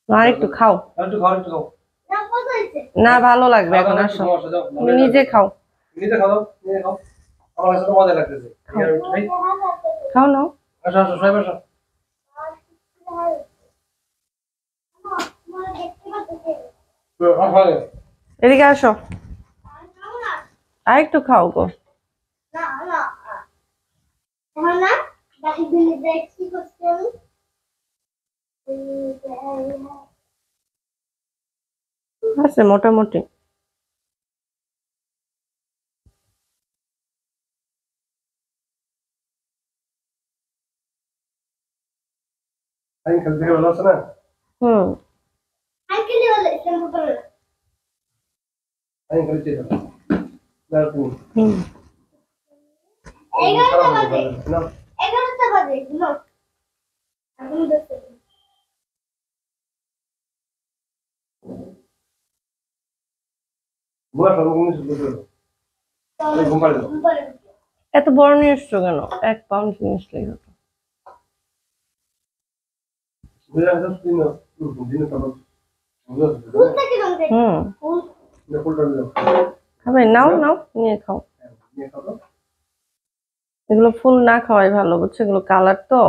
আর একটু খাও, না ভালো লাগবে এখন, আসো তুমি নিজে খাও, খাও নাও। এদিকে আসো, আর একটু খাও গো। আছে মোটামুটি। হুম এত বড় নিয়ে এসছো কেন? 1 পাউন্ড জিনিস লেগে খাবে, নাও নাও নিয়ে খাও। এগুলো ফুল না খাওয়াই ভালো, বুঝছো, এগুলো কালার তো।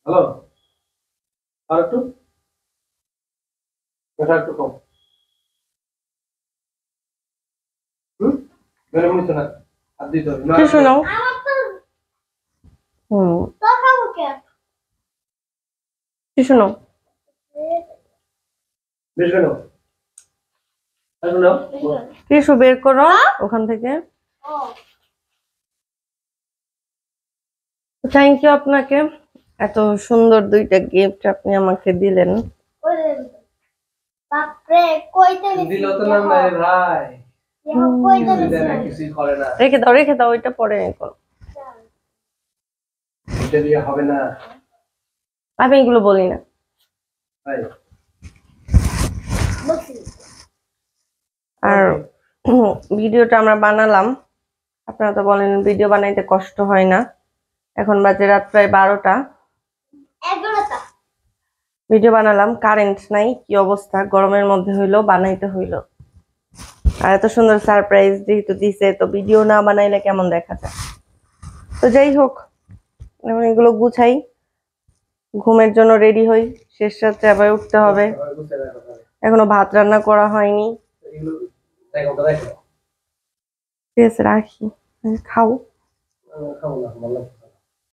হ্যালো, আর একটু একটু কম। শোনাও। শোনো, টিস্যু বের করো ওখান থেকে। থ্যাংক ইউ আপনাকে, এত সুন্দর 2টা গিফট আপনি আমাকে দিলেন। রেখে দাও, রেখে দাও, ওইটা পরে করো। আমি এগুলো বলি না। আর ভিডিওটা আমরা বানালাম, আপনারা তো বলেন ভিডিও বানাইতে কষ্ট হয় না। এখন বাজে রাত প্রায় 12টা। ভিডিও বানালাম, কারেন্ট নাই, কি অবস্থা, গরমের মধ্যে হইলো বানাইতে হইলো। আর এত সুন্দর সারপ্রাইজ যেহেতু দিছে, তো ভিডিও না বানাইলে কেমন দেখা যায়। তো যাই হোক, এখন এগুলো গুছাই, ঘুমের জন্য রেডি হই, শেষ রাত্রে আবার উঠতে হবে। এখনো ভাত রান্না করা হয়নি। ঠিক আছে, রাখি, খাও।